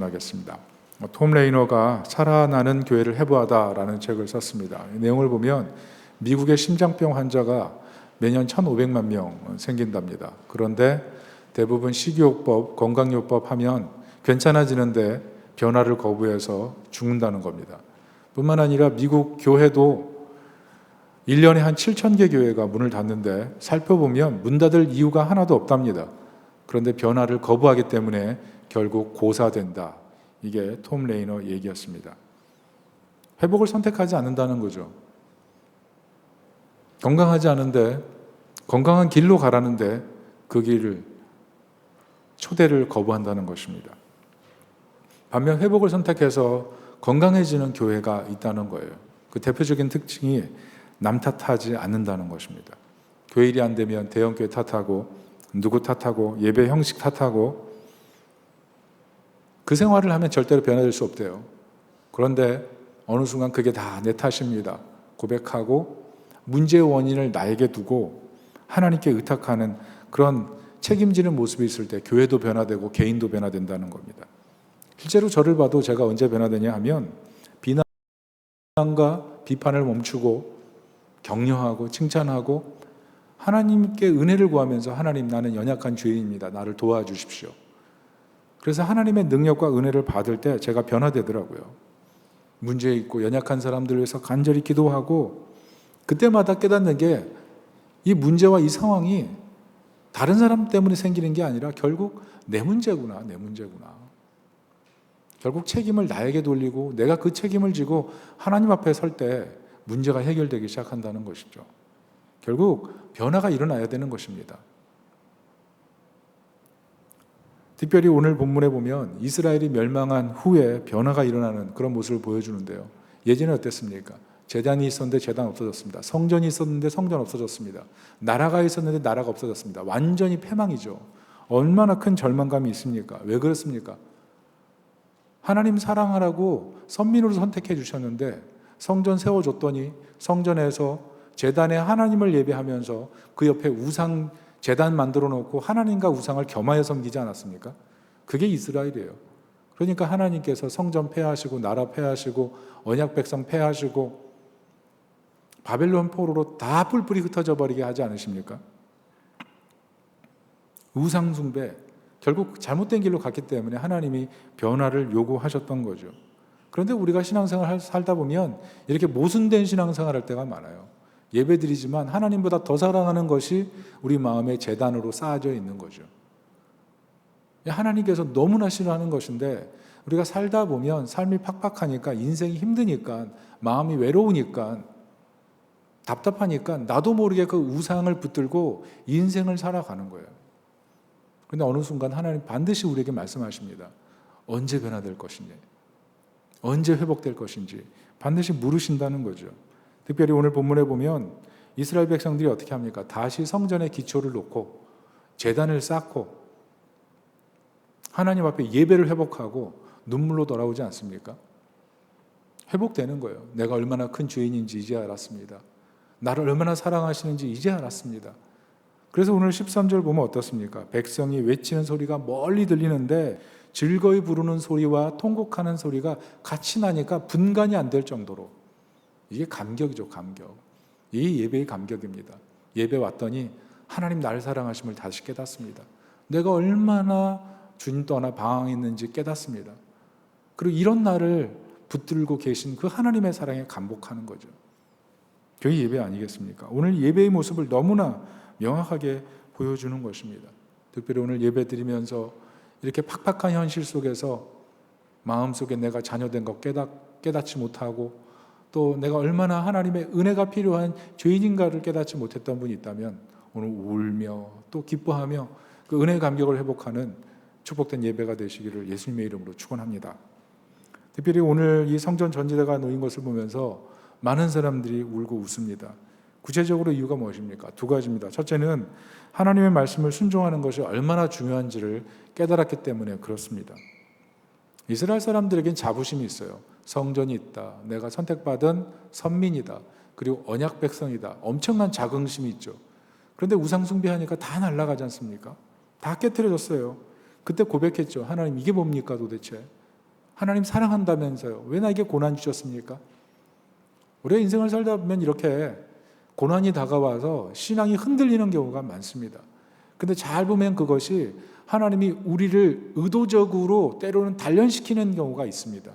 하겠습니다. 톰 레이너가 살아나는 교회를 해부하다라는 책을 썼습니다. 이 내용을 보면 미국의 심장병 환자가 매년 1,500만 명 생긴답니다. 그런데 대부분 식이요법, 건강요법 하면 괜찮아지는데 변화를 거부해서 죽는다는 겁니다. 뿐만 아니라 미국 교회도 1년에 한 7,000개 교회가 문을 닫는데 살펴보면 문 닫을 이유가 하나도 없답니다. 그런데 변화를 거부하기 때문에 결국 고사된다. 이게 톰 레이너 얘기였습니다. 회복을 선택하지 않는다는 거죠. 건강하지 않은데 건강한 길로 가라는데 그 길을 초대를 거부한다는 것입니다. 반면 회복을 선택해서 건강해지는 교회가 있다는 거예요. 그 대표적인 특징이 남 탓하지 않는다는 것입니다. 교회 일이 안 되면 대형교회 탓하고 누구 탓하고 예배 형식 탓하고 그 생활을 하면 절대로 변화될 수 없대요. 그런데 어느 순간 그게 다 내 탓입니다. 고백하고 문제의 원인을 나에게 두고 하나님께 의탁하는 그런 책임지는 모습이 있을 때 교회도 변화되고 개인도 변화된다는 겁니다. 실제로 저를 봐도 제가 언제 변화되냐 하면 비난과 비판을 멈추고 격려하고 칭찬하고 하나님께 은혜를 구하면서 하나님 나는 연약한 죄인입니다. 나를 도와주십시오. 그래서 하나님의 능력과 은혜를 받을 때 제가 변화되더라고요. 문제 있고 연약한 사람들을 위해서 간절히 기도하고 그때마다 깨닫는 게 이 문제와 이 상황이 다른 사람 때문에 생기는 게 아니라 결국 내 문제구나. 결국 책임을 나에게 돌리고 내가 그 책임을 지고 하나님 앞에 설 때 문제가 해결되기 시작한다는 것이죠. 결국 변화가 일어나야 되는 것입니다. 특별히 오늘 본문에 보면 이스라엘이 멸망한 후에 변화가 일어나는 그런 모습을 보여주는데요. 예전에 어땠습니까? 제단이 있었는데 제단 없어졌습니다. 성전이 있었는데 성전 없어졌습니다. 나라가 있었는데 나라가 없어졌습니다. 완전히 패망이죠. 얼마나 큰 절망감이 있습니까? 왜 그렇습니까? 하나님 사랑하라고 선민으로 선택해 주셨는데 성전 세워줬더니 성전에서 제단에 하나님을 예배하면서 그 옆에 우상 제단 만들어 놓고 하나님과 우상을 겸하여 섬기지 않았습니까? 그게 이스라엘이에요. 그러니까 하나님께서 성전 폐하시고 나라 폐하시고 언약 백성 폐하시고 바벨론 포로로 다 뿔뿔이 흩어져 버리게 하지 않으십니까? 우상 숭배, 결국 잘못된 길로 갔기 때문에 하나님이 변화를 요구하셨던 거죠. 그런데 우리가 신앙생활 살다 보면 이렇게 모순된 신앙생활 할 때가 많아요. 예배드리지만 하나님보다 더 사랑하는 것이 우리 마음의 재단으로 쌓아져 있는 거죠. 하나님께서 너무나 싫어하는 것인데 우리가 살다 보면 삶이 팍팍하니까 인생이 힘드니까 마음이 외로우니까 답답하니까 나도 모르게 그 우상을 붙들고 인생을 살아가는 거예요. 그런데 어느 순간 하나님 반드시 우리에게 말씀하십니다. 언제 변화될 것인지, 언제 회복될 것인지 반드시 물으신다는 거죠. 특별히 오늘 본문에 보면 이스라엘 백성들이 어떻게 합니까? 다시 성전의 기초를 놓고 제단을 쌓고 하나님 앞에 예배를 회복하고 눈물로 돌아오지 않습니까? 회복되는 거예요. 내가 얼마나 큰 죄인인지 이제 알았습니다. 나를 얼마나 사랑하시는지 이제 알았습니다. 그래서 오늘 13절 보면 어떻습니까? 백성이 외치는 소리가 멀리 들리는데 즐거이 부르는 소리와 통곡하는 소리가 같이 나니까 분간이 안 될 정도로 이게 감격이죠, 감격. 이 예배의 감격입니다. 예배 왔더니 하나님 나를 사랑하심을 다시 깨닫습니다. 내가 얼마나 주님 떠나 방황했는지 깨닫습니다. 그리고 이런 나를 붙들고 계신 그 하나님의 사랑에 감복하는 거죠. 그게 예배 아니겠습니까? 오늘 예배의 모습을 너무나 명확하게 보여주는 것입니다. 특별히 오늘 예배 드리면서 이렇게 팍팍한 현실 속에서 마음속에 내가 자녀된 것 깨닫지 못하고 또 내가 얼마나 하나님의 은혜가 필요한 죄인인가를 깨닫지 못했던 분이 있다면 오늘 울며 또 기뻐하며 그 은혜의 감격을 회복하는 축복된 예배가 되시기를 예수님의 이름으로 축원합니다. 특별히 오늘 이 성전 전지대가 놓인 것을 보면서 많은 사람들이 울고 웃습니다. 구체적으로 이유가 무엇입니까? 두 가지입니다. 첫째는 하나님의 말씀을 순종하는 것이 얼마나 중요한지를 깨달았기 때문에 그렇습니다. 이스라엘 사람들에겐 자부심이 있어요. 성전이 있다. 내가 선택받은 선민이다. 그리고 언약 백성이다. 엄청난 자긍심이 있죠. 그런데 우상 숭배하니까 다 날아가지 않습니까? 다 깨트려졌어요. 그때 고백했죠. 하나님 이게 뭡니까 도대체? 하나님 사랑한다면서요. 왜 나에게 고난 주셨습니까? 우리가 인생을 살다 보면 이렇게 고난이 다가와서 신앙이 흔들리는 경우가 많습니다. 근데 잘 보면 그것이 하나님이 우리를 의도적으로 때로는 단련시키는 경우가 있습니다.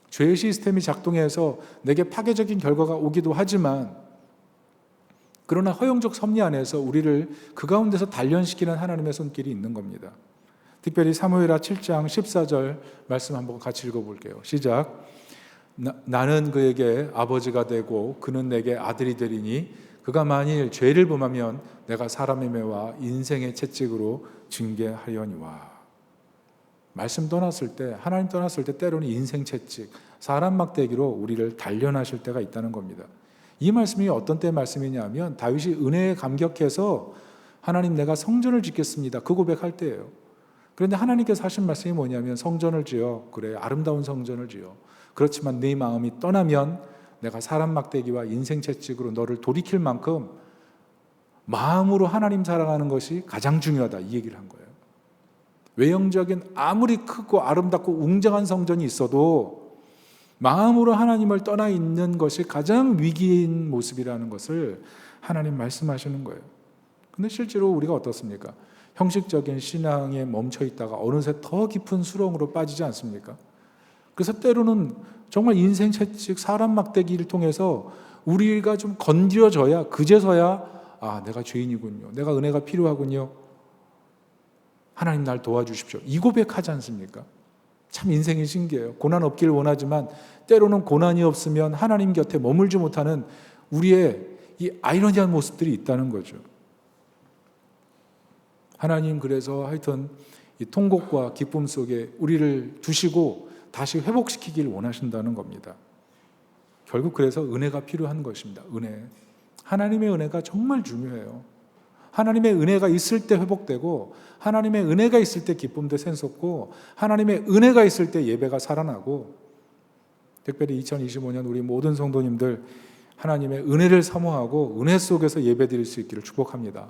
죄의 시스템이 작동해서 내게 파괴적인 결과가 오기도 하지만, 그러나 허용적 섭리 안에서 우리를 그 가운데서 단련시키는 하나님의 손길이 있는 겁니다. 특별히 사무엘하 7장 14절 말씀 한번 같이 읽어볼게요. 시작. 나는 그에게 아버지가 되고 그는 내게 아들이 되리니 그가 만일 죄를 범하면 내가 사람의 매와 인생의 채찍으로 징계하려니와. 말씀 떠났을 때, 하나님 떠났을 때 때로는 인생 채찍, 사람 막대기로 우리를 단련하실 때가 있다는 겁니다. 이 말씀이 어떤 때 말씀이냐면 다윗이 은혜에 감격해서 하나님 내가 성전을 짓겠습니다 그 고백할 때예요. 그런데 하나님께서 하신 말씀이 뭐냐면 성전을 지어, 그래 아름다운 성전을 지어, 그렇지만 네 마음이 떠나면 내가 사람 막대기와 인생 채찍으로 너를 돌이킬 만큼 마음으로 하나님 사랑하는 것이 가장 중요하다, 이 얘기를 한 거예요. 외형적인 아무리 크고 아름답고 웅장한 성전이 있어도 마음으로 하나님을 떠나 있는 것이 가장 위기인 모습이라는 것을 하나님 말씀하시는 거예요. 근데 실제로 우리가 어떻습니까? 형식적인 신앙에 멈춰 있다가 어느새 더 깊은 수렁으로 빠지지 않습니까? 그래서 때로는 정말 인생 채찍, 사람 막대기를 통해서 우리가 좀 건드려져야, 그제서야 아, 내가 죄인이군요, 내가 은혜가 필요하군요, 하나님 날 도와주십시오, 이 고백하지 않습니까? 참 인생이 신기해요. 고난 없기를 원하지만 때로는 고난이 없으면 하나님 곁에 머물지 못하는 우리의 이 아이러니한 모습들이 있다는 거죠. 하나님 그래서 하여튼 이 통곡과 기쁨 속에 우리를 두시고 다시 회복시키기를 원하신다는 겁니다. 결국 그래서 은혜가 필요한 것입니다. 은혜. 하나님의 은혜가 정말 중요해요. 하나님의 은혜가 있을 때 회복되고, 하나님의 은혜가 있을 때 기쁨도 샘솟고, 하나님의 은혜가 있을 때 예배가 살아나고, 특별히 2025년 우리 모든 성도님들 하나님의 은혜를 사모하고 은혜 속에서 예배드릴 수 있기를 축복합니다.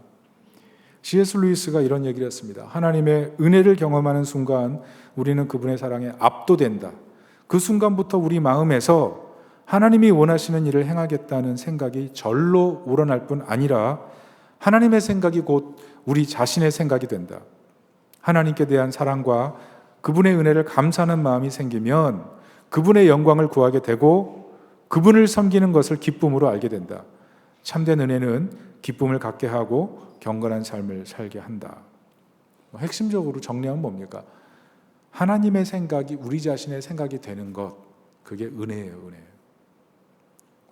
C.S. 루이스가 이런 얘기를 했습니다. 하나님의 은혜를 경험하는 순간 우리는 그분의 사랑에 압도된다. 그 순간부터 우리 마음에서 하나님이 원하시는 일을 행하겠다는 생각이 절로 우러날 뿐 아니라 하나님의 생각이 곧 우리 자신의 생각이 된다. 하나님께 대한 사랑과 그분의 은혜를 감사하는 마음이 생기면 그분의 영광을 구하게 되고 그분을 섬기는 것을 기쁨으로 알게 된다. 참된 은혜는 기쁨을 갖게 하고 경건한 삶을 살게 한다. 핵심적으로 정리하면 뭡니까? 하나님의 생각이 우리 자신의 생각이 되는 것, 그게 은혜예요. 은혜.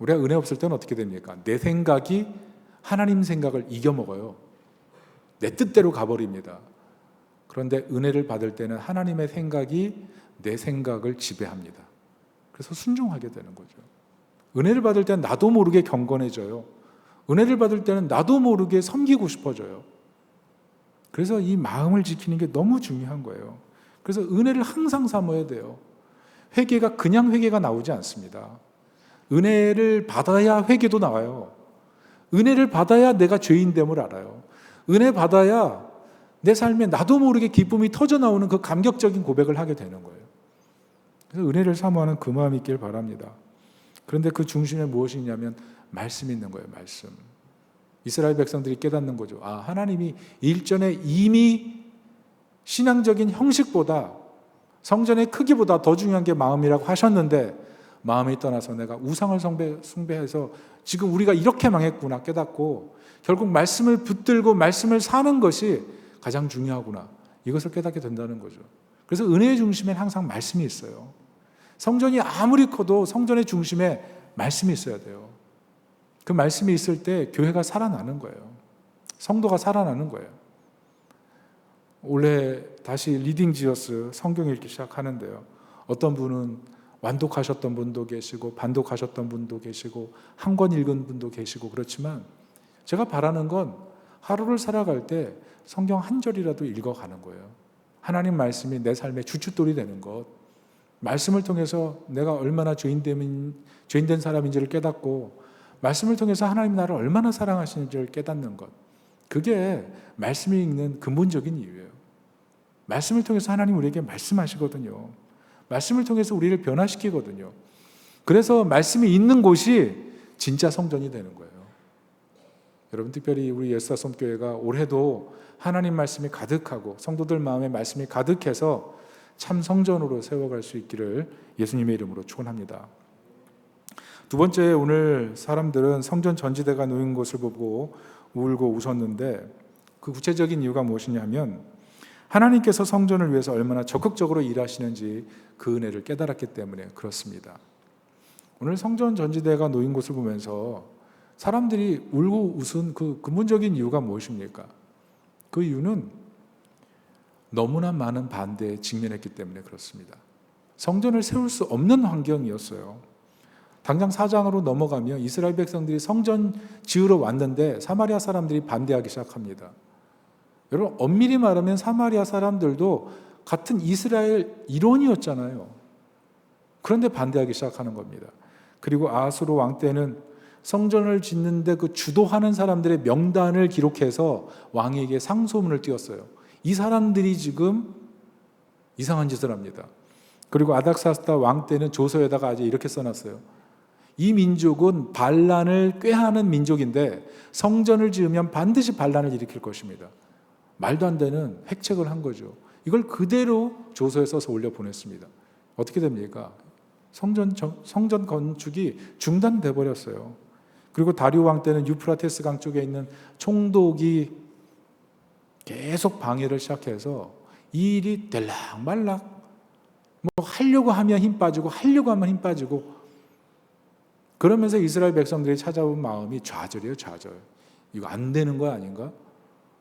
우리가 은혜 없을 때는 어떻게 됩니까? 내 생각이 하나님 생각을 이겨먹어요. 내 뜻대로 가버립니다. 그런데 은혜를 받을 때는 하나님의 생각이 내 생각을 지배합니다. 그래서 순종하게 되는 거죠. 은혜를 받을 때는 나도 모르게 경건해져요. 은혜를 받을 때는 나도 모르게 섬기고 싶어져요. 그래서 이 마음을 지키는 게 너무 중요한 거예요. 그래서 은혜를 항상 사모해야 돼요. 회개가 그냥 회개가 나오지 않습니다. 은혜를 받아야 회개도 나와요. 은혜를 받아야 내가 죄인됨을 알아요. 은혜 받아야 내 삶에 나도 모르게 기쁨이 터져 나오는 그 감격적인 고백을 하게 되는 거예요. 그래서 은혜를 사모하는 그 마음이 있길 바랍니다. 그런데 그 중심에 무엇이 있냐면 말씀이 있는 거예요. 말씀. 이스라엘 백성들이 깨닫는 거죠. 아, 하나님이 일전에 이미 신앙적인 형식보다 성전의 크기보다 더 중요한 게 마음이라고 하셨는데 마음이 떠나서 내가 우상을 숭배해서 지금 우리가 이렇게 망했구나 깨닫고 결국 말씀을 붙들고 말씀을 사는 것이 가장 중요하구나, 이것을 깨닫게 된다는 거죠. 그래서 은혜의 중심에 항상 말씀이 있어요. 성전이 아무리 커도 성전의 중심에 말씀이 있어야 돼요. 그 말씀이 있을 때 교회가 살아나는 거예요. 성도가 살아나는 거예요. 올해 다시 리딩 지어스 성경 읽기 시작하는데요. 어떤 분은 완독하셨던 분도 계시고 반독하셨던 분도 계시고 한 권 읽은 분도 계시고 그렇지만 제가 바라는 건 하루를 살아갈 때 성경 한 절이라도 읽어가는 거예요. 하나님 말씀이 내 삶의 주춧돌이 되는 것, 말씀을 통해서 내가 얼마나 죄인된 사람인지를 깨닫고 말씀을 통해서 하나님 나를 얼마나 사랑하시는지를 깨닫는 것, 그게 말씀이 읽는 근본적인 이유예요. 말씀을 통해서 하나님 우리에게 말씀하시거든요. 말씀을 통해서 우리를 변화시키거든요. 그래서 말씀이 있는 곳이 진짜 성전이 되는 거예요. 여러분, 특별히 우리 예수사성교회가 올해도 하나님 말씀이 가득하고 성도들 마음에 말씀이 가득해서 참 성전으로 세워갈 수 있기를 예수님의 이름으로 축원합니다. 두 번째, 오늘 사람들은 성전 전지대가 놓인 것을 보고 울고 웃었는데 그 구체적인 이유가 무엇이냐면 하나님께서 성전을 위해서 얼마나 적극적으로 일하시는지 그 은혜를 깨달았기 때문에 그렇습니다. 오늘 성전 전지대가 놓인 것을 보면서 사람들이 울고 웃은 그 근본적인 이유가 무엇입니까? 그 이유는 너무나 많은 반대에 직면했기 때문에 그렇습니다. 성전을 세울 수 없는 환경이었어요. 당장 4장으로 넘어가면 이스라엘 백성들이 성전 지으러 왔는데 사마리아 사람들이 반대하기 시작합니다. 여러분, 엄밀히 말하면 사마리아 사람들도 같은 이스라엘 일원이었잖아요. 그런데 반대하기 시작하는 겁니다. 그리고 아수르 왕 때는 성전을 짓는데 그 주도하는 사람들의 명단을 기록해서 왕에게 상소문을 띄웠어요. 이 사람들이 지금 이상한 짓을 합니다. 그리고 아닥사스다 왕 때는 조서에다가 아주 이렇게 써놨어요. 이 민족은 반란을 꾀하는 민족인데 성전을 지으면 반드시 반란을 일으킬 것입니다. 말도 안 되는 획책을 한 거죠. 이걸 그대로 조서에 써서 올려보냈습니다. 어떻게 됩니까? 성전 건축이 중단돼 버렸어요. 그리고 다리오 왕 때는 유프라테스 강 쪽에 있는 총독이 계속 방해를 시작해서 이 일이 들락말락, 하려고 하면 힘 빠지고 하려고 하면 힘 빠지고, 그러면서 이스라엘 백성들이 찾아온 마음이 좌절이에요. 좌절. 이거 안 되는 거 아닌가?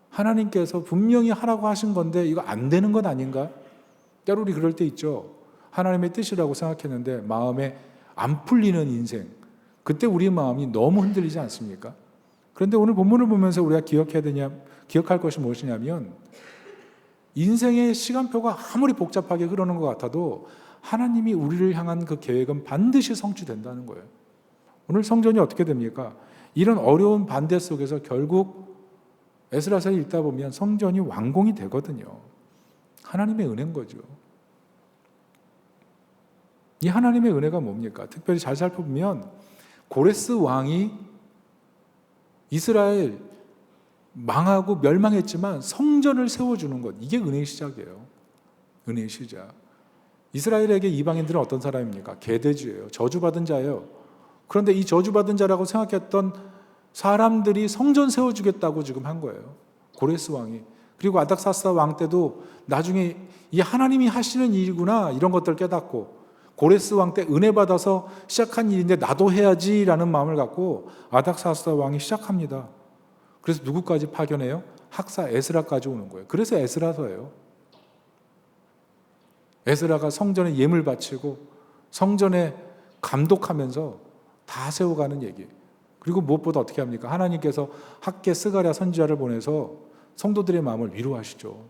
하나님께서 분명히 하라고 하신 건데 이거 안 되는 것 아닌가? 때로 우리 그럴 때 있죠. 하나님의 뜻이라고 생각했는데 마음에 안 풀리는 인생. 그때 우리 마음이 너무 흔들리지 않습니까? 그런데 오늘 본문을 보면서 우리가 기억할 것이 무엇이냐면 인생의 시간표가 아무리 복잡하게 흐르는 것 같아도 하나님이 우리를 향한 그 계획은 반드시 성취된다는 거예요. 오늘 성전이 어떻게 됩니까? 이런 어려운 반대 속에서 결국 에스라서를 읽다 보면 성전이 완공이 되거든요. 하나님의 은혜인 거죠. 이 하나님의 은혜가 뭡니까? 특별히 잘 살펴보면 고레스 왕이 이스라엘 망하고 멸망했지만 성전을 세워주는 것, 이게 은혜의 시작이에요. 은혜의 시작. 이스라엘에게 이방인들은 어떤 사람입니까? 개돼지예요. 저주받은 자예요. 그런데 이 저주받은 자라고 생각했던 사람들이 성전 세워주겠다고 지금 한 거예요. 고레스 왕이. 그리고 아닥사스다 왕 때도 나중에 이 하나님이 하시는 일이구나 이런 것들을 깨닫고 고레스 왕 때 은혜 받아서 시작한 일인데 나도 해야지라는 마음을 갖고 아닥사스다 왕이 시작합니다. 그래서 누구까지 파견해요? 학사 에스라까지 오는 거예요. 그래서 에스라서예요. 에스라가 성전에 예물 바치고 성전에 감독하면서 다 세워가는 얘기. 그리고 무엇보다 어떻게 합니까? 하나님께서 학개 스가랴 선지자를 보내서 성도들의 마음을 위로하시죠.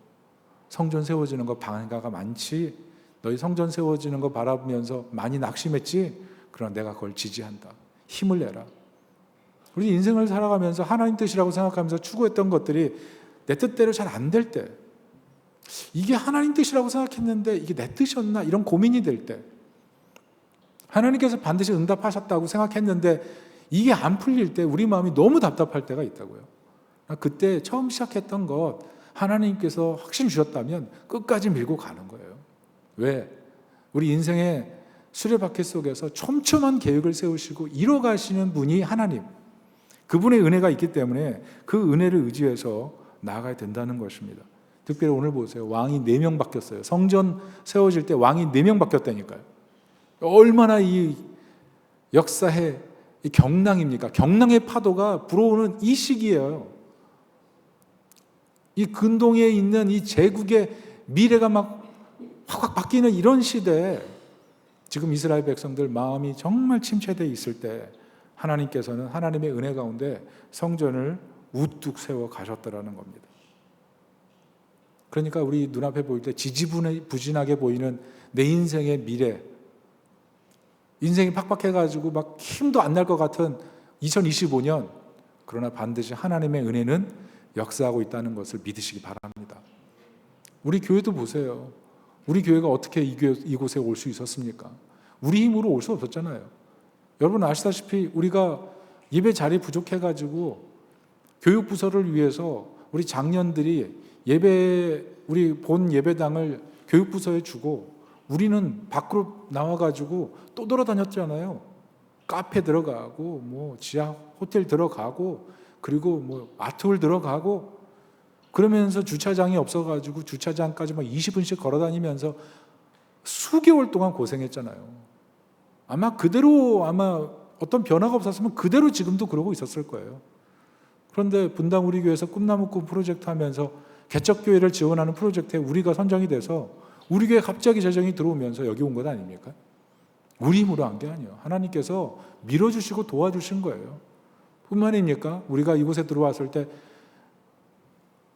성전 세워지는 거 방해가 많지. 너희 성전 세워지는 거 바라보면서 많이 낙심했지? 그러나 내가 그걸 지지한다. 힘을 내라. 우리 인생을 살아가면서 하나님 뜻이라고 생각하면서 추구했던 것들이 내 뜻대로 잘 안 될 때, 이게 하나님 뜻이라고 생각했는데 이게 내 뜻이었나? 이런 고민이 될 때, 하나님께서 반드시 응답하셨다고 생각했는데 이게 안 풀릴 때 우리 마음이 너무 답답할 때가 있다고요. 그때 처음 시작했던 것 하나님께서 확신 주셨다면 끝까지 밀고 가는 거예요. 왜? 우리 인생의 수레바퀴 속에서 촘촘한 계획을 세우시고 이뤄가시는 분이 하나님, 그분의 은혜가 있기 때문에 그 은혜를 의지해서 나아가야 된다는 것입니다. 특별히 오늘 보세요. 왕이 4명 바뀌었어요. 성전 세워질 때 왕이 4명 바뀌었다니까요. 얼마나 이 역사의 이 경랑입니까? 경랑의 파도가 불어오는 이 시기예요. 이 근동에 있는 이 제국의 미래가 막 확확 바뀌는 이런 시대에 지금 이스라엘 백성들 마음이 정말 침체되어 있을 때 하나님께서는 하나님의 은혜 가운데 성전을 우뚝 세워 가셨다라는 겁니다. 그러니까 우리 눈앞에 보일 때 지지부진하게 보이는 내 인생의 미래, 인생이 팍팍해가지고 막 힘도 안 날 것 같은 2025년, 그러나 반드시 하나님의 은혜는 역사하고 있다는 것을 믿으시기 바랍니다. 우리 교회도 보세요. 우리 교회가 어떻게 이곳에 올 수 있었습니까? 우리 힘으로 올 수 없었잖아요. 여러분 아시다시피 우리가 예배 자리 부족해가지고 교육부서를 위해서 우리 장년들이 우리 본 예배당을 교육부서에 주고 우리는 밖으로 나와가지고 또 돌아다녔잖아요. 카페 들어가고 뭐 지하 호텔 들어가고 그리고 뭐 아트홀 들어가고 그러면서 주차장이 없어가지고 주차장까지 막 20분씩 걸어다니면서 수개월 동안 고생했잖아요. 아마 어떤 변화가 없었으면 그대로 지금도 그러고 있었을 거예요. 그런데 분당 우리 교회에서 꿈나무꾼 프로젝트 하면서 개척교회를 지원하는 프로젝트에 우리가 선정이 돼서 우리 교회 갑자기 재정이 들어오면서 여기 온 것 아닙니까? 우리 힘으로 한 게 아니에요. 하나님께서 밀어주시고 도와주신 거예요. 뿐만 아닙니까? 우리가 이곳에 들어왔을 때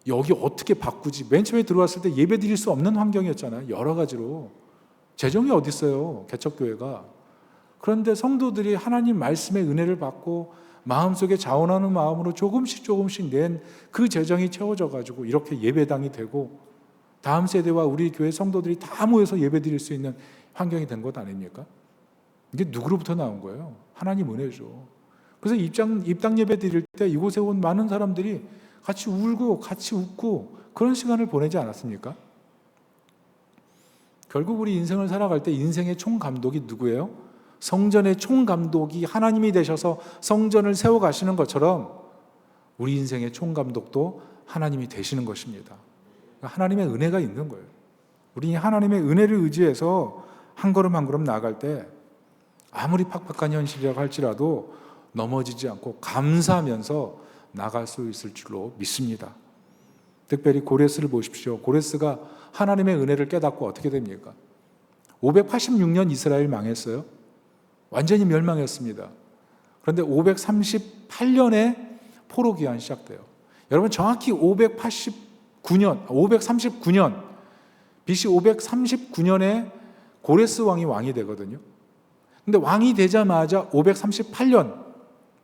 여기 어떻게 바꾸지? 맨 처음에 들어왔을 때 예배 드릴 수 없는 환경이었잖아요. 여러 가지로. 재정이 어디 있어요? 개척교회가. 그런데 성도들이 하나님 말씀의 은혜를 받고 마음속에 자원하는 마음으로 조금씩 낸 그 재정이 채워져 가지고 이렇게 예배당이 되고 다음 세대와 우리 교회 성도들이 다 모여서 예배 드릴 수 있는 환경이 된 것 아닙니까? 이게 누구로부터 나온 거예요? 하나님 은혜죠. 그래서 입당 예배 드릴 때 이곳에 온 많은 사람들이 같이 울고 같이 웃고 그런 시간을 보내지 않았습니까? 결국 우리 인생을 살아갈 때 인생의 총감독이 누구예요? 성전의 총감독이 하나님이 되셔서 성전을 세워가시는 것처럼 우리 인생의 총감독도 하나님이 되시는 것입니다. 하나님의 은혜가 있는 거예요. 우리 하나님의 은혜를 의지해서 한 걸음 한 걸음 나아갈 때 아무리 팍팍한 현실이라고 할지라도 넘어지지 않고 감사하면서 나갈 수 있을 줄로 믿습니다. 특별히 고레스를 보십시오. 고레스가 하나님의 은혜를 깨닫고 어떻게 됩니까? 586년 이스라엘 망했어요. 완전히 멸망했습니다. 그런데 538년에 포로 기한 시작돼요. 여러분 정확히 539년 BC 539년에 고레스 왕이 되거든요. 근데 왕이 되자마자 538년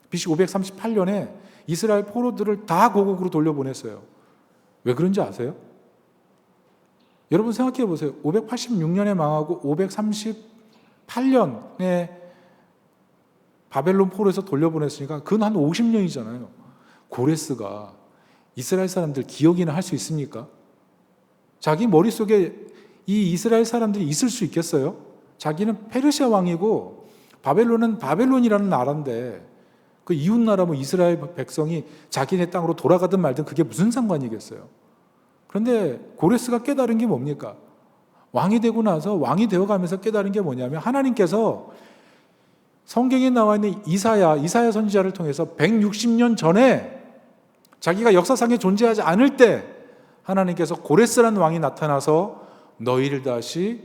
BC 538년에 이스라엘 포로들을 다 고국으로 돌려보냈어요. 왜 그런지 아세요? 여러분 생각해 보세요. 586년에 망하고 538년에 바벨론 포로에서 돌려보냈으니까 그건 한 50년이잖아요. 고레스가 이스라엘 사람들 기억이나 할 수 있습니까? 자기 머릿속에 이 이스라엘 사람들이 있을 수 있겠어요? 자기는 페르시아 왕이고 바벨론은 바벨론이라는 나라인데 그 이웃 나라 이스라엘 백성이 자기네 땅으로 돌아가든 말든 그게 무슨 상관이겠어요? 그런데 고레스가 깨달은 게 뭡니까? 왕이 되고 나서 왕이 되어가면서 깨달은 게 뭐냐면 하나님께서 성경에 나와 있는 이사야 선지자를 통해서 160년 전에 자기가 역사상에 존재하지 않을 때 하나님께서 고레스라는 왕이 나타나서 너희를 다시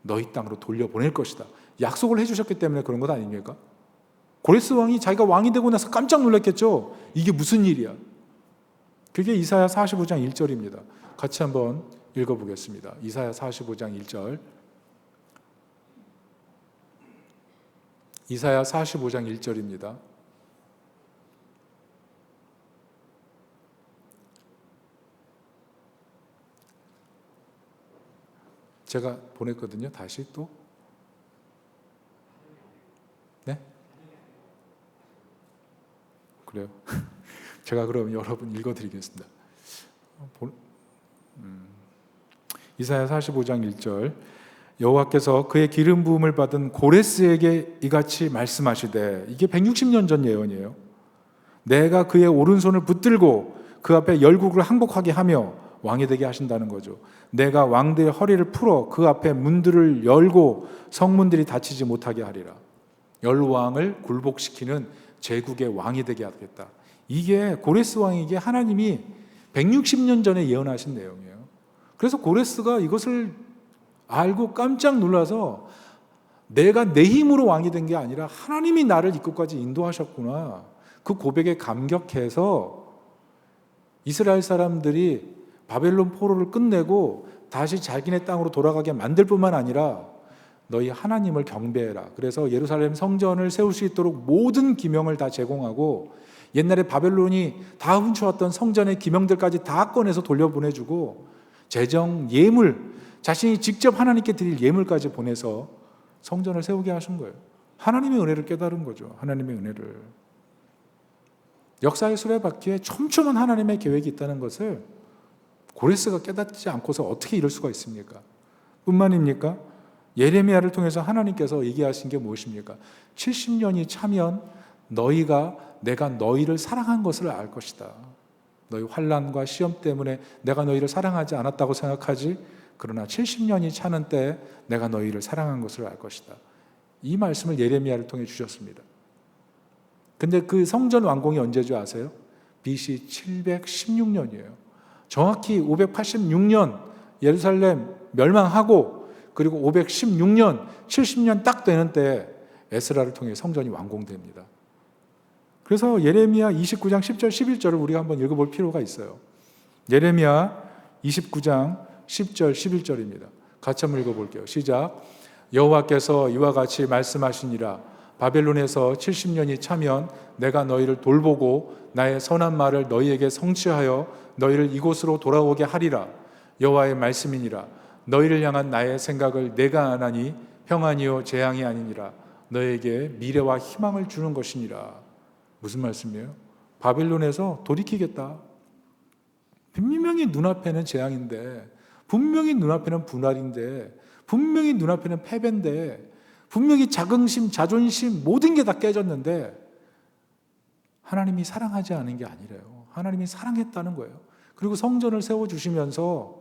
너희 땅으로 돌려보낼 것이다. 약속을 해주셨기 때문에 그런 것 아닙니까? 고레스 왕이 자기가 왕이 되고 나서 깜짝 놀랐겠죠. 이게 무슨 일이야? 그게 이사야 45장 1절입니다. 같이 한번 읽어보겠습니다. 이사야 45장 1절. 이사야 45장 1절입니다. 제가 보냈거든요. 다시 또. 네? 그래요? 제가 그럼 여러분 읽어드리겠습니다. 이사야 45장 1절. 여호와께서 그의 기름 부음을 받은 고레스에게 이같이 말씀하시되, 이게 160년 전 예언이에요. 내가 그의 오른손을 붙들고 그 앞에 열국을 항복하게 하며 왕이 되게 하신다는 거죠. 내가 왕들의 허리를 풀어 그 앞에 문들을 열고 성문들이 닫히지 못하게 하리라. 열왕을 굴복시키는 제국의 왕이 되게 하겠다. 이게 고레스 왕에게 하나님이 160년 전에 예언하신 내용이에요. 그래서 고레스가 이것을 알고 깜짝 놀라서 내가 내 힘으로 왕이 된 게 아니라 하나님이 나를 이곳까지 인도하셨구나. 그 고백에 감격해서 이스라엘 사람들이 바벨론 포로를 끝내고 다시 자기네 땅으로 돌아가게 만들 뿐만 아니라 너희 하나님을 경배해라. 그래서 예루살렘 성전을 세울 수 있도록 모든 기명을 다 제공하고 옛날에 바벨론이 다 훔쳐왔던 성전의 기명들까지 다 꺼내서 돌려보내주고 재정, 예물, 자신이 직접 하나님께 드릴 예물까지 보내서 성전을 세우게 하신 거예요. 하나님의 은혜를 깨달은 거죠. 하나님의 은혜를. 역사의 수레바퀴에 촘촘한 하나님의 계획이 있다는 것을 고레스가 깨닫지 않고서 어떻게 이룰 수가 있습니까? 뿐만입니까? 예레미야를 통해서 하나님께서 얘기하신 게 무엇입니까? 70년이 차면 너희가 내가 너희를 사랑한 것을 알 것이다. 너희 환난과 시험 때문에 내가 너희를 사랑하지 않았다고 생각하지, 그러나 70년이 차는 때에 내가 너희를 사랑한 것을 알 것이다. 이 말씀을 예레미야를 통해 주셨습니다. 근데 그 성전 완공이 언제죠 아세요? BC 716년이에요. 정확히 586년 예루살렘 멸망하고 그리고 516년 70년 딱 되는 때에 에스라를 통해 성전이 완공됩니다. 그래서 예레미야 29장 10절 11절을 우리가 한번 읽어볼 필요가 있어요. 예레미야 29장 10절 11절입니다. 같이 한번 읽어볼게요. 시작. 여호와께서 이와 같이 말씀하시니라. 바벨론에서 70년이 차면 내가 너희를 돌보고 나의 선한 말을 너희에게 성취하여 너희를 이곳으로 돌아오게 하리라. 여호와의 말씀이니라. 너희를 향한 나의 생각을 내가 아나니 평안이요 재앙이 아니니라. 너에게 미래와 희망을 주는 것이니라. 무슨 말씀이에요? 바벨론에서 돌이키겠다. 분명히 눈앞에는 재앙인데, 분명히 눈앞에는 분할인데, 분명히 눈앞에는 패배인데, 분명히 자긍심, 자존심 모든 게 다 깨졌는데 하나님이 사랑하지 않은 게 아니래요. 하나님이 사랑했다는 거예요. 그리고 성전을 세워주시면서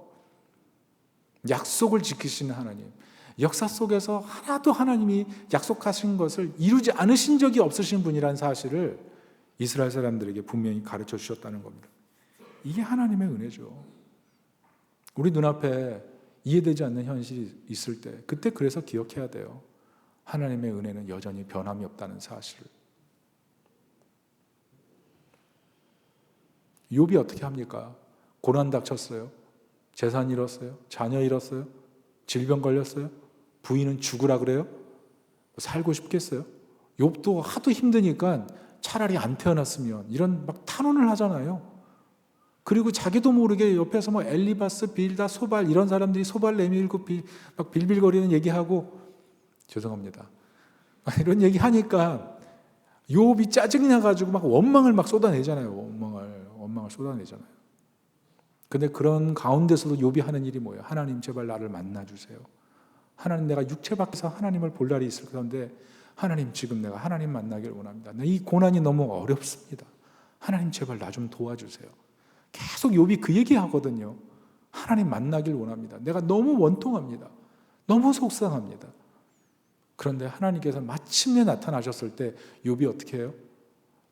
약속을 지키시는 하나님, 역사 속에서 하나도 하나님이 약속하신 것을 이루지 않으신 적이 없으신 분이라는 사실을 이스라엘 사람들에게 분명히 가르쳐 주셨다는 겁니다. 이게 하나님의 은혜죠. 우리 눈앞에 이해되지 않는 현실이 있을 때 그때 그래서 기억해야 돼요. 하나님의 은혜는 여전히 변함이 없다는 사실을. 욥이 어떻게 합니까? 고난 닥쳤어요. 재산 잃었어요. 자녀 잃었어요. 질병 걸렸어요. 부인은 죽으라 그래요. 살고 싶겠어요? 욥도 하도 힘드니까 차라리 안 태어났으면 이런 막 탄원을 하잖아요. 그리고 자기도 모르게 옆에서 뭐 엘리바스, 빌다, 소발 이런 사람들이 소발 내밀고 막 빌빌거리는 얘기하고, 죄송합니다, 이런 얘기하니까 욥이 짜증이 나가지고 막 원망을 막 쏟아내잖아요. 원망을 쏟아내잖아요. 근데 그런 가운데서도 욥이 하는 일이 뭐예요? 하나님 제발 나를 만나주세요. 하나님 내가 육체 밖에서 하나님을 볼 날이 있을 건데 하나님 지금 내가 하나님 만나기를 원합니다. 이 고난이 너무 어렵습니다. 하나님 제발 나 좀 도와주세요. 계속 욥이 그 얘기하거든요. 하나님 만나길 원합니다. 내가 너무 원통합니다. 너무 속상합니다. 그런데 하나님께서 마침내 나타나셨을 때 욥이 어떻게 해요?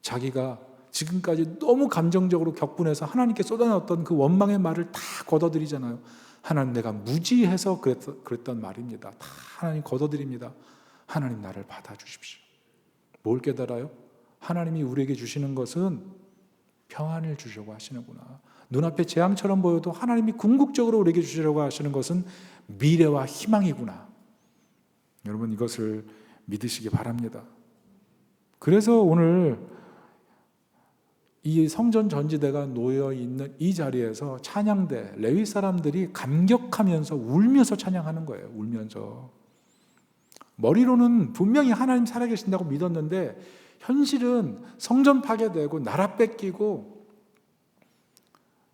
자기가 지금까지 너무 감정적으로 격분해서 하나님께 쏟아놨던 그 원망의 말을 다 걷어들이잖아요. 하나님 내가 무지해서 그랬던 말입니다. 다 하나님 걷어드립니다. 하나님 나를 받아주십시오. 뭘 깨달아요? 하나님이 우리에게 주시는 것은 평안을 주려고 하시는구나. 눈앞에 재앙처럼 보여도 하나님이 궁극적으로 우리에게 주시려고 하시는 것은 미래와 희망이구나. 여러분 이것을 믿으시기 바랍니다. 그래서 오늘 이 성전 전지대가 놓여 있는 이 자리에서 찬양대 레위 사람들이 감격하면서 울면서 찬양하는 거예요. 울면서. 머리로는 분명히 하나님 살아계신다고 믿었는데 현실은 성전 파괴되고 나라 뺏기고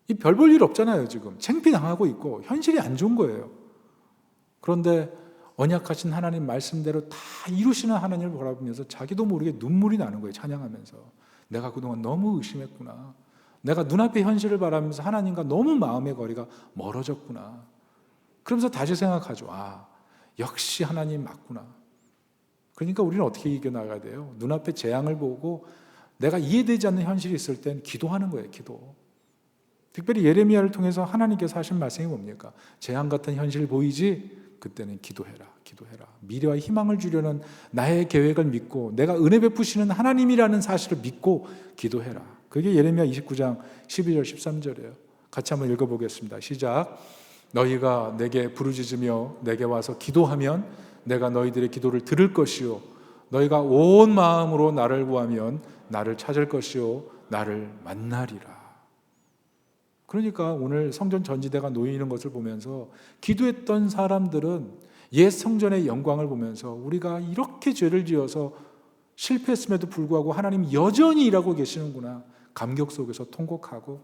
이 별 볼 일 없잖아요. 지금 창피당하고 있고 현실이 안 좋은 거예요. 그런데 언약하신 하나님 말씀대로 다 이루시는 하나님을 바라보면서 자기도 모르게 눈물이 나는 거예요. 찬양하면서. 내가 그동안 너무 의심했구나. 내가 눈앞의 현실을 바라보면서 하나님과 너무 마음의 거리가 멀어졌구나. 그러면서 다시 생각하죠. 아, 역시 하나님 맞구나. 그러니까 우리는 어떻게 이겨나가야 돼요? 눈앞에 재앙을 보고 내가 이해되지 않는 현실이 있을 땐 기도하는 거예요. 기도. 특별히 예레미야를 통해서 하나님께서 하신 말씀이 뭡니까? 재앙 같은 현실 보이지? 그때는 기도해라. 기도해라. 미래와 희망을 주려는 나의 계획을 믿고 내가 은혜 베푸시는 하나님이라는 사실을 믿고 기도해라. 그게 예레미야 29장 12절 13절이에요. 같이 한번 읽어보겠습니다. 시작. 너희가 내게 부르짖으며 내게 와서 기도하면 내가 너희들의 기도를 들을 것이요 너희가 온 마음으로 나를 구하면 나를 찾을 것이요 나를 만나리라. 그러니까 오늘 성전 전지대가 놓이는 것을 보면서 기도했던 사람들은 옛 성전의 영광을 보면서 우리가 이렇게 죄를 지어서 실패했음에도 불구하고 하나님 여전히 일하고 계시는구나, 감격 속에서 통곡하고,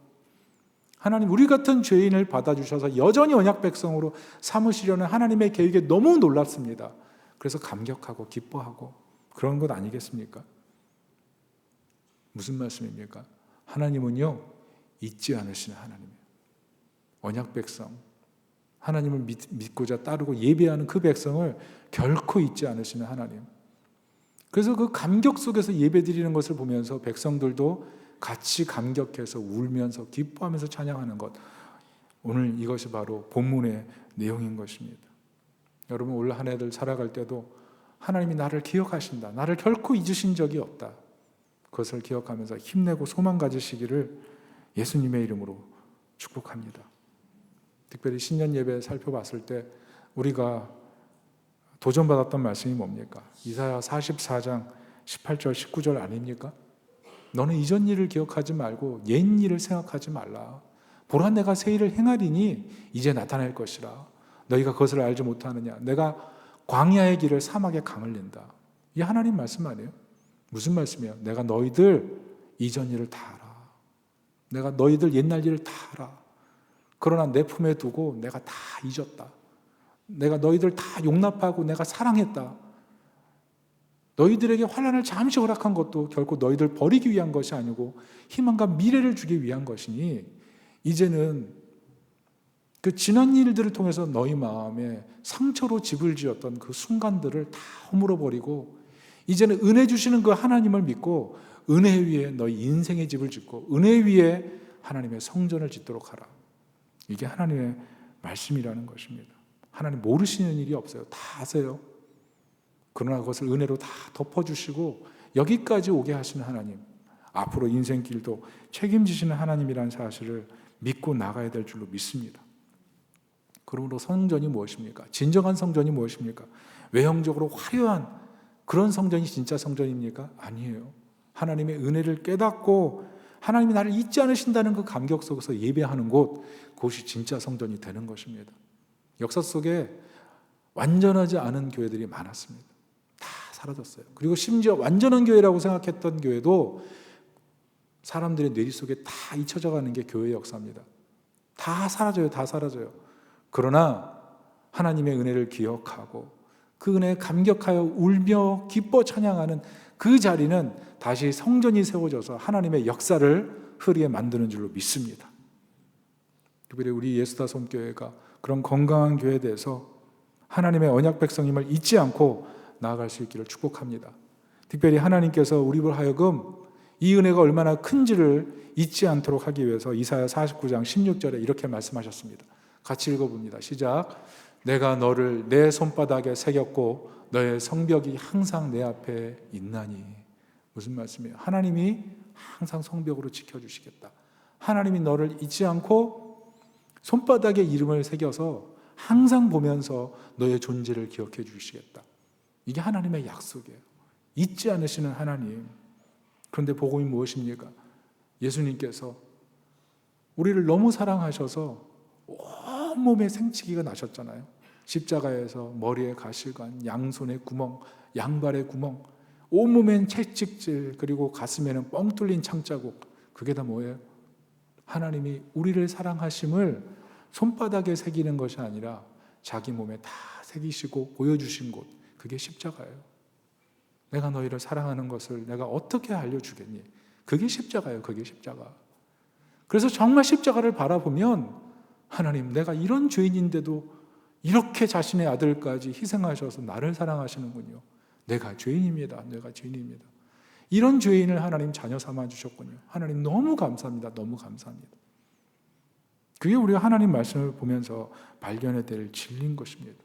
하나님 우리 같은 죄인을 받아주셔서 여전히 언약 백성으로 삼으시려는 하나님의 계획에 너무 놀랍습니다. 그래서 감격하고 기뻐하고 그런 것 아니겠습니까? 무슨 말씀입니까? 하나님은요, 잊지 않으시는 하나님이에요. 언약 백성, 하나님을 믿고자 따르고 예배하는 그 백성을 결코 잊지 않으시는 하나님. 그래서 그 감격 속에서 예배드리는 것을 보면서 백성들도 같이 감격해서 울면서 기뻐하면서 찬양하는 것, 오늘 이것이 바로 본문의 내용인 것입니다. 여러분, 올 한 해들 살아갈 때도 하나님이 나를 기억하신다, 나를 결코 잊으신 적이 없다, 그것을 기억하면서 힘내고 소망 가지시기를 예수님의 이름으로 축복합니다. 특별히 신년 예배 살펴봤을 때 우리가 도전받았던 말씀이 뭡니까? 이사야 44장 18절 19절 아닙니까? 너는 이전 일을 기억하지 말고 옛 일을 생각하지 말라. 보라, 내가 새 일을 행하리니 이제 나타날 것이라. 너희가 그것을 알지 못하느냐? 내가 광야의 길을 사막에 강을 낸다. 이 하나님 말씀 아니에요? 무슨 말씀이에요? 내가 너희들 이전 일을 다 알아. 내가 너희들 옛날 일을 다 알아. 그러나 내 품에 두고 내가 다 잊었다. 내가 너희들 다 용납하고 내가 사랑했다. 너희들에게 환난을 잠시 허락한 것도 결코 너희들 버리기 위한 것이 아니고 희망과 미래를 주기 위한 것이니, 이제는 그 지난 일들을 통해서 너희 마음에 상처로 집을 지었던 그 순간들을 다 허물어 버리고 이제는 은혜 주시는 그 하나님을 믿고 은혜 위에 너희 인생의 집을 짓고 은혜 위에 하나님의 성전을 짓도록 하라. 이게 하나님의 말씀이라는 것입니다. 하나님 모르시는 일이 없어요. 다 아세요. 그러나 그것을 은혜로 다 덮어주시고 여기까지 오게 하시는 하나님, 앞으로 인생길도 책임지시는 하나님이라는 사실을 믿고 나가야 될 줄로 믿습니다. 그러므로 성전이 무엇입니까? 진정한 성전이 무엇입니까? 외형적으로 화려한 그런 성전이 진짜 성전입니까? 아니에요. 하나님의 은혜를 깨닫고 하나님이 나를 잊지 않으신다는 그 감격 속에서 예배하는 곳, 그것이 진짜 성전이 되는 것입니다. 역사 속에 완전하지 않은 교회들이 많았습니다. 다 사라졌어요. 그리고 심지어 완전한 교회라고 생각했던 교회도 사람들의 뇌리 속에 다 잊혀져 가는 게 교회의 역사입니다. 다 사라져요. 다 사라져요. 그러나 하나님의 은혜를 기억하고 그 은혜에 감격하여 울며 기뻐 찬양하는 그 자리는 다시 성전이 세워져서 하나님의 역사를 흐리게 만드는 줄로 믿습니다. 특별히 우리 예수다 섬교회가 그런 건강한 교회에 대해서 하나님의 언약 백성임을 잊지 않고 나아갈 수 있기를 축복합니다. 특별히 하나님께서 우리를 하여금 이 은혜가 얼마나 큰지를 잊지 않도록 하기 위해서 이사야 49장 16절에 이렇게 말씀하셨습니다. 같이 읽어봅니다. 시작. 내가 너를 내 손바닥에 새겼고 너의 성벽이 항상 내 앞에 있나니. 무슨 말씀이에요? 하나님이 항상 성벽으로 지켜주시겠다. 하나님이 너를 잊지 않고 손바닥에 이름을 새겨서 항상 보면서 너의 존재를 기억해 주시겠다. 이게 하나님의 약속이에요. 잊지 않으시는 하나님. 그런데 복음이 무엇입니까? 예수님께서 우리를 너무 사랑하셔서 온몸에 생치기가 나셨잖아요. 십자가에서 머리에 가시관, 양손에 구멍, 양발에 구멍, 온몸엔 채찍질, 그리고 가슴에는 뻥 뚫린 창자국. 그게 다 뭐예요? 하나님이 우리를 사랑하심을 손바닥에 새기는 것이 아니라 자기 몸에 다 새기시고 보여주신 곳, 그게 십자가예요. 내가 너희를 사랑하는 것을 내가 어떻게 알려주겠니? 그게 십자가예요. 그게 십자가. 그래서 정말 십자가를 바라보면 하나님, 내가 이런 죄인인데도 이렇게 자신의 아들까지 희생하셔서 나를 사랑하시는군요. 내가 죄인입니다. 내가 죄인입니다. 이런 죄인을 하나님 자녀 삼아주셨군요. 하나님 너무 감사합니다. 너무 감사합니다. 그게 우리가 하나님 말씀을 보면서 발견해야 될 진리인 것입니다.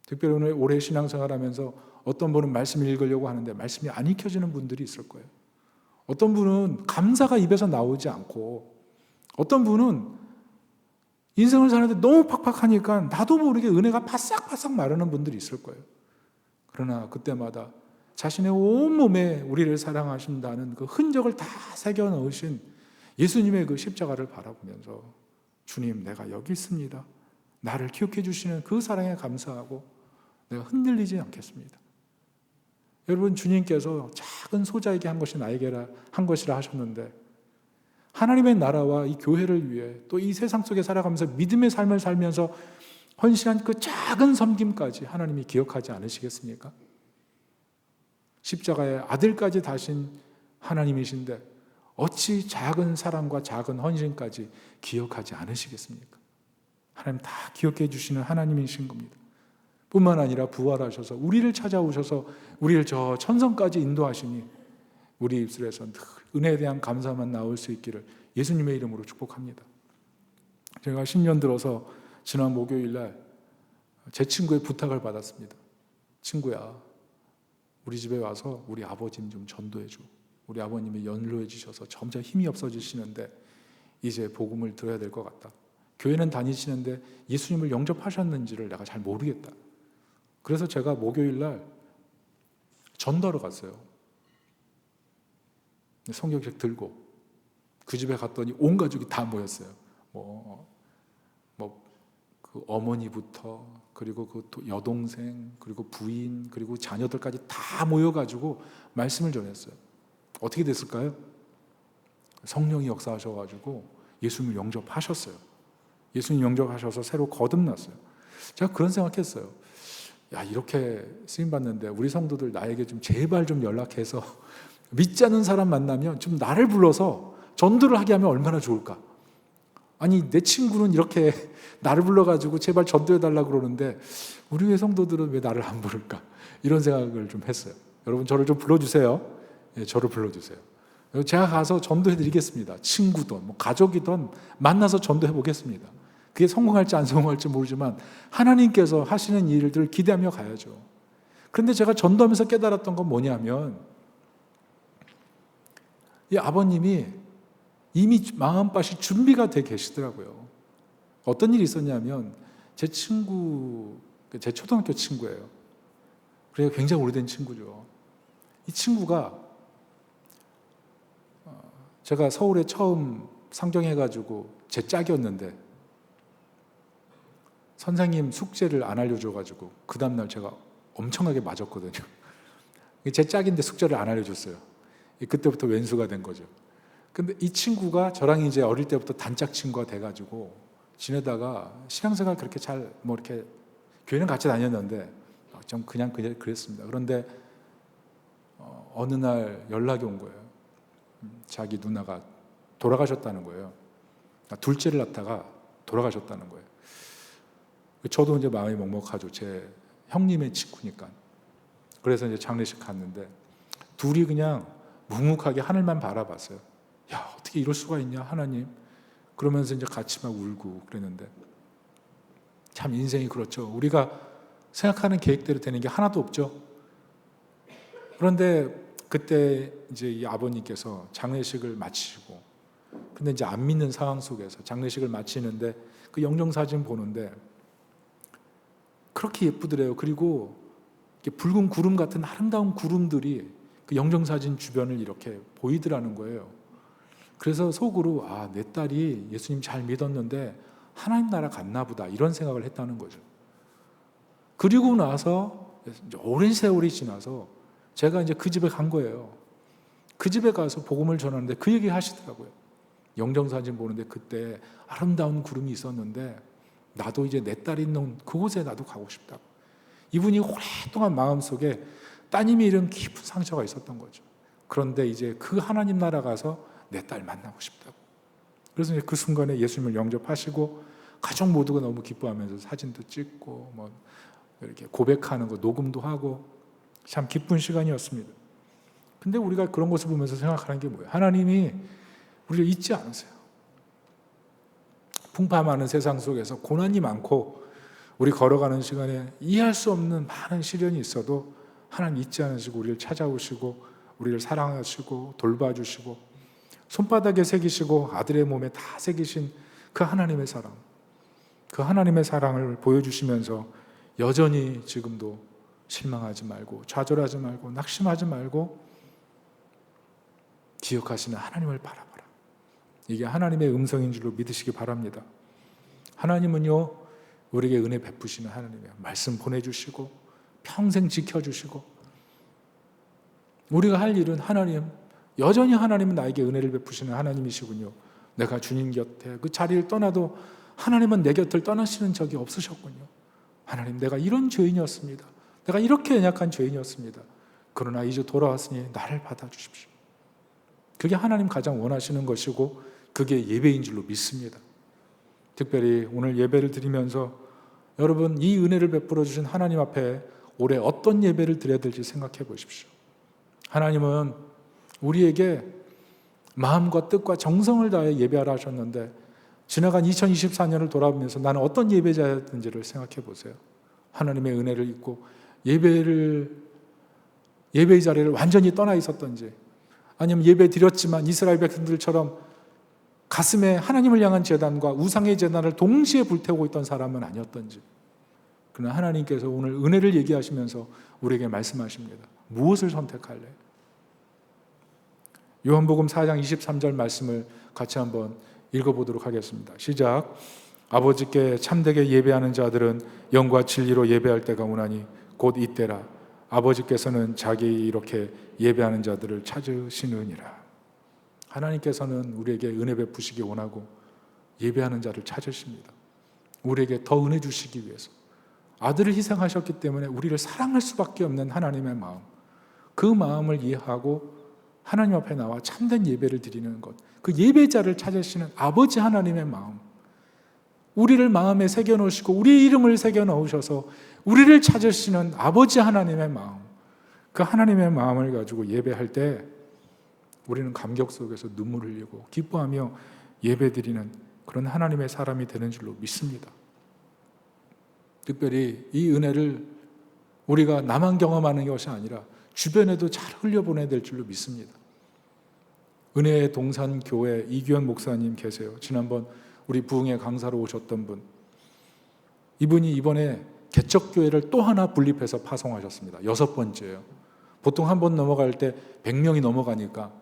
특별히 오늘 오래 신앙생활하면서 어떤 분은 말씀을 읽으려고 하는데 말씀이 안 읽혀지는 분들이 있을 거예요. 어떤 분은 감사가 입에서 나오지 않고, 어떤 분은 인생을 사는데 너무 팍팍하니까 나도 모르게 은혜가 바싹바싹 마르는 분들이 있을 거예요. 그러나 그때마다 자신의 온몸에 우리를 사랑하신다는 그 흔적을 다 새겨 넣으신 예수님의 그 십자가를 바라보면서 주님, 내가 여기 있습니다. 나를 기억해 주시는 그 사랑에 감사하고 내가 흔들리지 않겠습니다. 여러분, 주님께서 작은 소자에게 한 것이 나에게 한 것이라 하셨는데, 하나님의 나라와 이 교회를 위해 또 이 세상 속에 살아가면서 믿음의 삶을 살면서 헌신한 그 작은 섬김까지 하나님이 기억하지 않으시겠습니까? 십자가의 아들까지 다신 하나님이신데 어찌 작은 사랑과 작은 헌신까지 기억하지 않으시겠습니까? 하나님 다 기억해 주시는 하나님이신 겁니다. 뿐만 아니라 부활하셔서 우리를 찾아오셔서 우리를 저 천성까지 인도하시니 우리 입술에서 늘 은혜에 대한 감사만 나올 수 있기를 예수님의 이름으로 축복합니다. 제가 10년 들어서 지난 목요일 날 제 친구의 부탁을 받았습니다. 친구야, 우리 집에 와서 우리 아버님 좀 전도해 줘. 우리 아버님이 연로해 지셔서 점점 힘이 없어지시는데 이제 복음을 들어야 될 것 같다. 교회는 다니시는데 예수님을 영접하셨는지를 내가 잘 모르겠다. 그래서 제가 목요일 날 전도하러 갔어요. 성경책 들고 그 집에 갔더니 온 가족이 다 모였어요. 그 어머니부터 그리고 그 여동생 그리고 부인 그리고 자녀들까지 다 모여가지고 말씀을 전했어요. 어떻게 됐을까요? 성령이 역사하셔가지고 예수님을 영접하셨어요. 예수님 영접하셔서 새로 거듭났어요. 제가 그런 생각했어요. 야, 이렇게 쓰임 받는데 우리 성도들 나에게 좀 제발 좀 연락해서 믿지 않는 사람 만나면 좀 나를 불러서 전도를 하게 하면 얼마나 좋을까? 아니, 내 친구는 이렇게 나를 불러가지고 제발 전도해달라고 그러는데 우리 교회 성도들은 왜 나를 안 부를까? 이런 생각을 좀 했어요. 여러분, 저를 좀 불러주세요. 예, 저를 불러주세요. 제가 가서 전도해드리겠습니다. 친구든 뭐 가족이든 만나서 전도해보겠습니다. 그게 성공할지 안 성공할지 모르지만 하나님께서 하시는 일들을 기대하며 가야죠. 그런데 제가 전도하면서 깨달았던 건 뭐냐면 이 아버님이 이미 마음밭이 준비가 돼 계시더라고요. 어떤 일이 있었냐면 제 친구, 제 초등학교 친구예요. 그래서 굉장히 오래된 친구죠. 이 친구가 제가 서울에 처음 상경해가지고 제 짝이었는데 선생님 숙제를 안 알려줘가지고 그 다음날 제가 엄청나게 맞았거든요. 제 짝인데 숙제를 안 알려줬어요. 그때부터 왼수가 된 거죠. 근데 이 친구가 저랑 이제 어릴 때부터 단짝 친구가 돼가지고 지내다가 신앙생활 그렇게 잘 뭐 이렇게 교회는 같이 다녔는데 좀 그냥 그랬습니다. 그런데 어느 날 연락이 온 거예요. 자기 누나가 돌아가셨다는 거예요. 둘째를 낳다가 돌아가셨다는 거예요. 저도 이제 마음이 먹먹하죠. 제 형님의 친구니까. 그래서 이제 장례식 갔는데 둘이 그냥 묵묵하게 하늘만 바라봤어요. 야, 어떻게 이럴 수가 있냐, 하나님. 그러면서 이제 같이 막 울고 그랬는데 참 인생이 그렇죠. 우리가 생각하는 계획대로 되는 게 하나도 없죠. 그런데 그때 이제 이 아버님께서 장례식을 마치시고 근데 이제 안 믿는 상황 속에서 장례식을 마치는데 그 영정사진 보는데 그렇게 예쁘더래요. 그리고 붉은 구름 같은 아름다운 구름들이 그 영정사진 주변을 이렇게 보이더라는 거예요. 그래서 속으로 내 딸이 예수님 잘 믿었는데 하나님 나라 갔나 보다 이런 생각을 했다는 거죠. 그리고 나서 오랜 세월이 지나서 제가 이제 그 집에 간 거예요. 그 집에 가서 복음을 전하는데 그 얘기 하시더라고요. 영정사진 보는데 그때 아름다운 구름이 있었는데 나도 이제 내 딸이 있는 그곳에 나도 가고 싶다고. 이분이 오랫동안 마음속에 따님이 이런 깊은 상처가 있었던 거죠. 그런데 이제 그 하나님 나라 가서 내 딸 만나고 싶다고. 그래서 이제 그 순간에 예수님을 영접하시고 가족 모두가 너무 기뻐하면서 사진도 찍고 뭐 이렇게 고백하는 거 녹음도 하고 참 기쁜 시간이었습니다. 근데 우리가 그런 것을 보면서 생각하는 게 뭐예요? 하나님이 우리를 잊지 않으세요. 풍파 많은 세상 속에서 고난이 많고 우리 걸어가는 시간에 이해할 수 없는 많은 시련이 있어도 하나님 잊지 않으시고 우리를 찾아오시고 우리를 사랑하시고 돌봐주시고 손바닥에 새기시고 아들의 몸에 다 새기신 그 하나님의 사랑, 그 하나님의 사랑을 보여주시면서 여전히 지금도 실망하지 말고 좌절하지 말고 낙심하지 말고 기억하시는 하나님을 바라봐라. 이게 하나님의 음성인 줄로 믿으시기 바랍니다. 하나님은요, 우리에게 은혜 베푸시는 하나님이에요. 말씀 보내주시고 평생 지켜주시고, 우리가 할 일은 여전히 하나님은 나에게 은혜를 베푸시는 하나님이시군요. 내가 주님 곁에 그 자리를 떠나도 하나님은 내 곁을 떠나시는 적이 없으셨군요. 하나님, 내가 이런 죄인이었습니다. 내가 이렇게 연약한 죄인이었습니다. 그러나 이제 돌아왔으니 나를 받아주십시오. 그게 하나님 가장 원하시는 것이고, 그게 예배인 줄로 믿습니다. 특별히 오늘 예배를 드리면서 여러분, 이 은혜를 베풀어 주신 하나님 앞에 올해 어떤 예배를 드려야 될지 생각해 보십시오. 하나님은 우리에게 마음과 뜻과 정성을 다해 예배하라 하셨는데, 지나간 2024년을 돌아보면서 나는 어떤 예배자였는지를 생각해 보세요. 하나님의 은혜를 잊고 예배의 자리를 완전히 떠나 있었던지, 아니면 예배 드렸지만 이스라엘 백성들처럼 가슴에 하나님을 향한 제단과 우상의 제단을 동시에 불태우고 있던 사람은 아니었던지. 그러나 하나님께서 오늘 은혜를 얘기하시면서 우리에게 말씀하십니다. 무엇을 선택할래? 요한복음 4장 23절 말씀을 같이 한번 읽어보도록 하겠습니다. 시작. 아버지께 참되게 예배하는 자들은 영과 진리로 예배할 때가 오나니 곧 이때라. 아버지께서는 자기 이렇게 예배하는 자들을 찾으시느니라. 하나님께서는 우리에게 은혜 베푸시기 원하고 예배하는 자를 찾으십니다. 우리에게 더 은혜 주시기 위해서 아들을 희생하셨기 때문에 우리를 사랑할 수밖에 없는 하나님의 마음, 그 마음을 이해하고 하나님 앞에 나와 참된 예배를 드리는 것, 그 예배자를 찾으시는 아버지 하나님의 마음, 우리를 마음에 새겨놓으시고 우리 이름을 새겨놓으셔서 우리를 찾으시는 아버지 하나님의 마음, 그 하나님의 마음을 가지고 예배할 때 우리는 감격 속에서 눈물을 흘리고 기뻐하며 예배드리는 그런 하나님의 사람이 되는 줄로 믿습니다. 특별히 이 은혜를 우리가 나만 경험하는 것이 아니라 주변에도 잘 흘려보내야 될 줄로 믿습니다. 은혜의 동산교회 이규현 목사님 계세요. 지난번 우리 부흥회 강사로 오셨던 분, 이분이 이번에 개척교회를 또 하나 분립해서 파송하셨습니다. 6번째예요. 보통 한 번 넘어갈 때 100명이 넘어가니까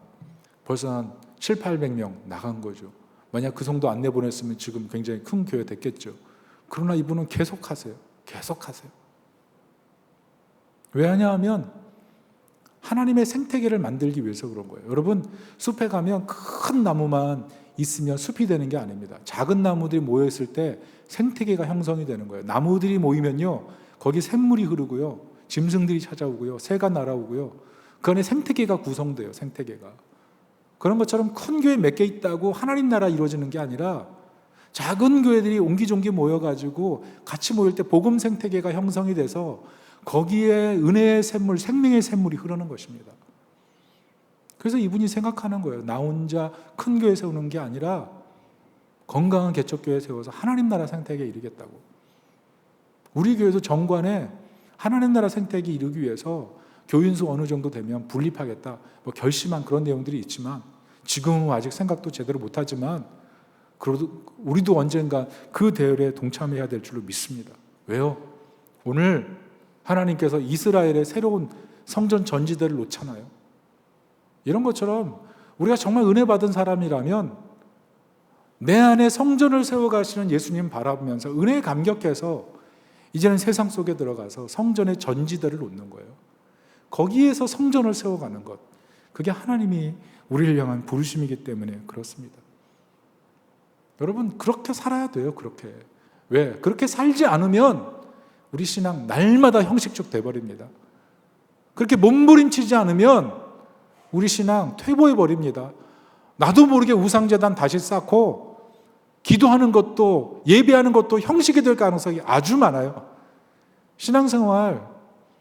벌써 한 700~800명 나간 거죠. 만약 그 정도 안 내보냈으면 지금 굉장히 큰 교회 됐겠죠. 그러나 이분은 계속하세요. 왜냐하면 하나님의 생태계를 만들기 위해서 그런 거예요. 여러분, 숲에 가면 큰 나무만 있으면 숲이 되는 게 아닙니다. 작은 나무들이 모여있을 때 생태계가 형성이 되는 거예요. 나무들이 모이면요, 거기 샘물이 흐르고요, 짐승들이 찾아오고요, 새가 날아오고요, 그 안에 생태계가 구성돼요. 생태계가. 그런 것처럼 큰 교회 몇 개 있다고 하나님 나라 이루어지는 게 아니라 작은 교회들이 옹기종기 모여가지고 같이 모일 때 복음 생태계가 형성이 돼서 거기에 은혜의 샘물, 생명의 샘물이 흐르는 것입니다. 그래서 이분이 생각하는 거예요. 나 혼자 큰 교회 세우는 게 아니라 건강한 개척교회 세워서 하나님 나라 생태계에 이르겠다고. 우리 교회도 정관에 하나님 나라 생태계에 이르기 위해서 교인수 어느 정도 되면 분립하겠다, 뭐 결심한 그런 내용들이 있지만, 지금은 아직 생각도 제대로 못하지만 그래도 우리도 언젠가 그 대열에 동참해야 될 줄로 믿습니다. 왜요? 오늘 하나님께서 이스라엘의 새로운 성전 전지대를 놓잖아요. 이런 것처럼 우리가 정말 은혜 받은 사람이라면 내 안에 성전을 세워가시는 예수님 바라보면서 은혜에 감격해서 이제는 세상 속에 들어가서 성전의 전지대를 놓는 거예요. 거기에서 성전을 세워가는 것, 그게 하나님이 우리를 향한 부르심이기 때문에 그렇습니다. 여러분, 그렇게 살아야 돼요. 그렇게. 왜? 그렇게 살지 않으면 우리 신앙 날마다 형식적 돼버립니다. 그렇게 몸부림치지 않으면 우리 신앙 퇴보해버립니다. 나도 모르게 우상제단 다시 쌓고 기도하는 것도 예배하는 것도 형식이 될 가능성이 아주 많아요. 신앙생활,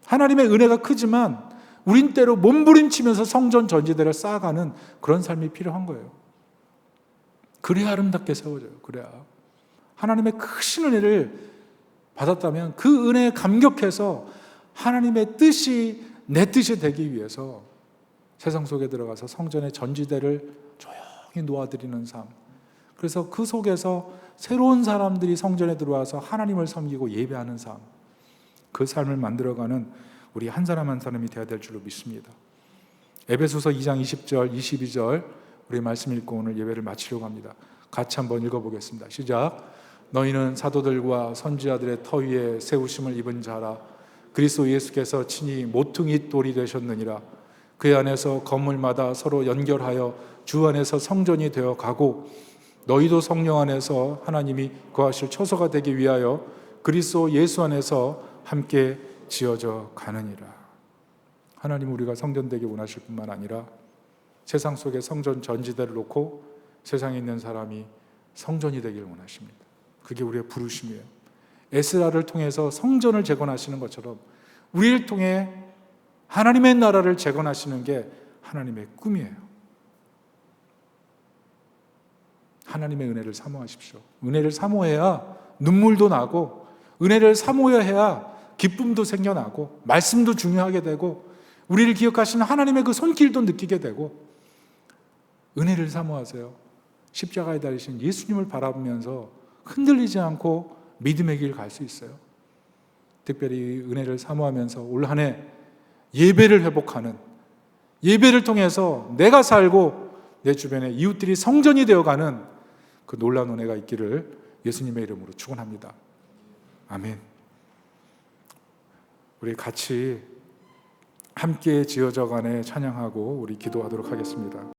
하나님의 은혜가 크지만 우린 때로 몸부림치면서 성전 전지대를 쌓아가는 그런 삶이 필요한 거예요. 그래야 아름답게 세워져요. 그래야 하나님의 크신 은혜를 받았다면 그 은혜에 감격해서 하나님의 뜻이 내 뜻이 되기 위해서 세상 속에 들어가서 성전의 전지대를 조용히 놓아드리는 삶, 그래서 그 속에서 새로운 사람들이 성전에 들어와서 하나님을 섬기고 예배하는 삶, 그 삶을 만들어가는 우리 한 사람 한 사람이 되어야 될 줄로 믿습니다. 에베소서 2장 20절, 22절 우리 말씀 읽고 오늘 예배를 마치려고 합니다. 같이 한번 읽어보겠습니다. 시작. 너희는 사도들과 선지자들의 터 위에 세우심을 입은 자라. 그리스도 예수께서 친히 모퉁이 돌이 되셨느니라. 그의 안에서 건물마다 서로 연결하여 주 안에서 성전이 되어 가고, 너희도 성령 안에서 하나님이 거하실 처소가 되기 위하여 그리스도 예수 안에서 함께 지어져 가느니라. 하나님, 우리가 성전 되기 원하실 뿐만 아니라 세상 속에 성전 전지대를 놓고 세상에 있는 사람이 성전이 되길 원하십니다. 그게 우리의 부르심이에요. 에스라를 통해서 성전을 재건하시는 것처럼 우리를 통해 하나님의 나라를 재건하시는 게 하나님의 꿈이에요. 하나님의 은혜를 사모하십시오. 은혜를 사모해야 눈물도 나고, 은혜를 사모해야 기쁨도 생겨나고, 말씀도 중요하게 되고, 우리를 기억하시는 하나님의 그 손길도 느끼게 되고, 은혜를 사모하세요. 십자가에 달리신 예수님을 바라보면서 흔들리지 않고 믿음의 길 갈 수 있어요. 특별히 은혜를 사모하면서 올 한 해 예배를 회복하는, 예배를 통해서 내가 살고 내 주변의 이웃들이 성전이 되어가는 그 놀라운 은혜가 있기를 예수님의 이름으로 축원합니다. 아멘. 우리 같이 함께 지어져가네 찬양하고 우리 기도하도록 하겠습니다.